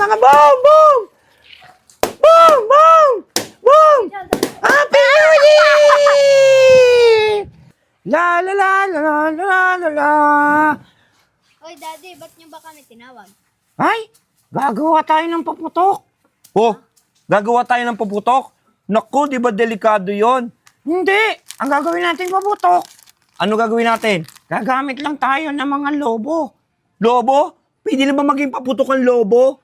Mga boom! Boom! Boom! Boom! Boom! Happy New Year! La la la la la la la la. Oy, Daddy, ba't niyo ba kami tinawag? Ay, gagawa tayo ng paputok. Oh, gagawa tayo ng paputok? Naku, di ba delikado yon? Hindi, ang gagawin natin paputok, Ano gagawin natin? gagamit lang tayo ng mga lobo. Lobo? Pwede na ba maging paputok ang lobo?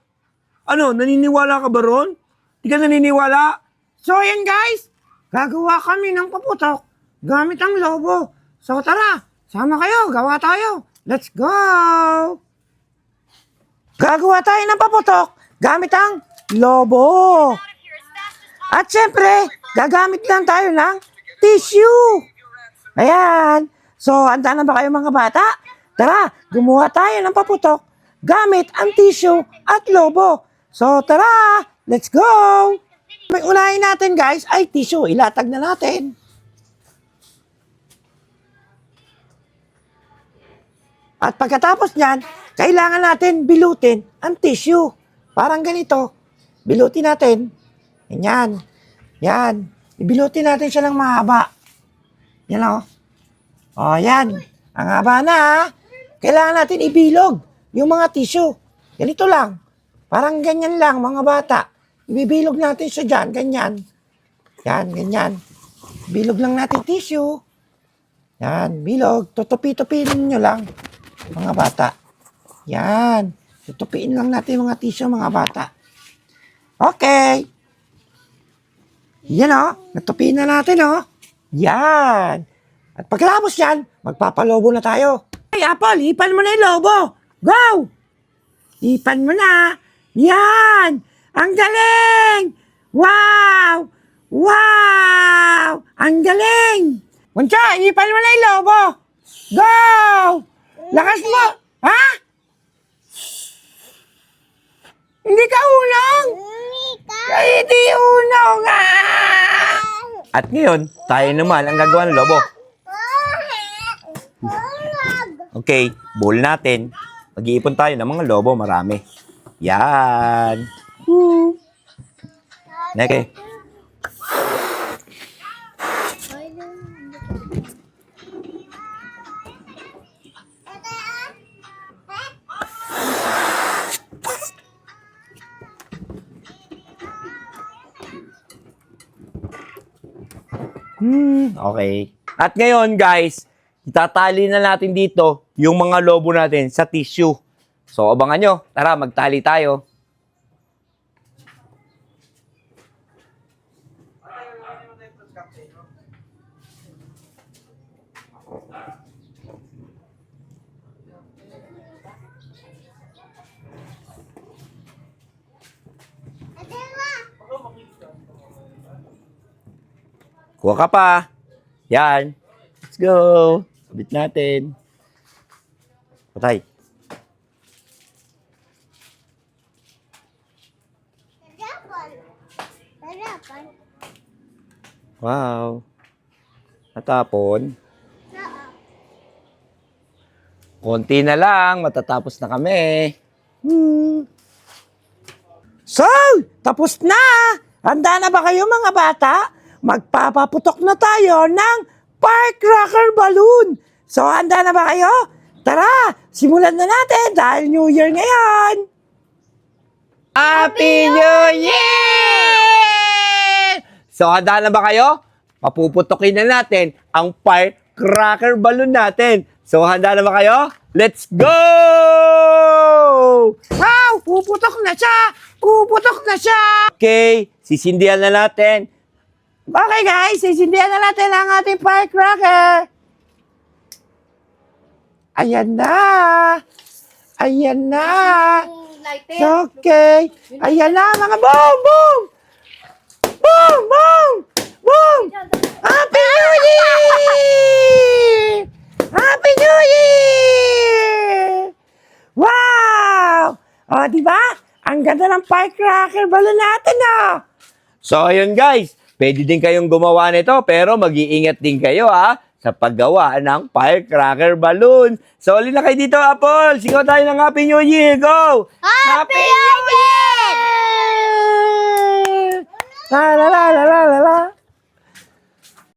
Ano, naniniwala ka ba ron? Di ka naniniwala? So yan guys, gagawa kami ng paputok gamit ang lobo. So tara, sama kayo, gawa tayo. Let's go! Gagawa tayo ng paputok gamit ang lobo. At syempre, gagamit lang tayo ng tissue. Ayan. So, handa na ba kayo mga bata? Tara, gumawa tayo ng paputok gamit ang tissue at lobo. So, tara, let's go! May unahin natin guys ay tissue. Ilatag na natin. At pagkatapos niyan, kailangan natin bilutin ang tissue. Parang ganito. Bilutin natin. Ganyan. Yan. Ibilutin natin siya ng mahaba. Yan o. O, yan. Ang haba na ha. Kailangan natin ibilog yung mga tissue. Ganito lang. Parang ganyan lang mga bata. Ibibilog natin siya dyan. Ganyan. Yan, ganyan. Bilog lang natin tissue. Yan, bilog. Tutupi-tupiin nyo lang. Mga bata. Yan. Tutupiin lang natin mga tissue, mga bata. Okay. Yan o. Natupiin na natin o. Yan. At pagkatapos yan, magpapalobo na tayo. Hey, Apple, hipan mo na yung lobo. Go! Hipan mo na. Yan. Ang galing! Wow! Wow! Ang galing! Muncha, hipan mo na yung lobo. Go! Lakas mo! Ha? Hindi ka unong! Hindi unong! At ngayon, tayo naman ang gagawa ng lobo. Okay, bowl natin. Mag-iipon tayo ng mga lobo, marami. Yan. Okay. Okay. At ngayon, guys, itatali na natin dito yung mga lobo natin sa tissue. So, abangan nyo. Tara, magtali tayo. Kuha ka pa. Yan. Let's go. Sabit natin. Patay. Wow. Natapon. Konti na lang. Matatapos na kami. So, tapos na! Handa na ba kayo mga bata? Magpapaputok na tayo ng firecracker balloon. So, handa na ba kayo? Tara, simulan na natin dahil New Year ngayon. Happy New Year! So, handa na ba kayo? Papuputokin na natin ang firecracker balloon natin. So, handa na ba kayo? Let's go! Wow, puputok na siya! Puputok na siya! Okay, sisindihan na natin. Okay guys, sisindihan na natin ang ating firecracker. Ayan na. Ayan na. Okay. Ayan na mga boom, boom. Boom, boom. Boom. Happy New Year! Happy New Year! Wow! O, diba? Ang ganda ng firecracker balloon natin, ah. So, ayun guys. Pwede din kayong gumawa nito, pero mag-iingat din kayo ha sa paggawa ng firecracker balloon. So, alin na kayo dito, Apple. Sigaw tayo ng Happy New Year. Go! Happy New Year! La la la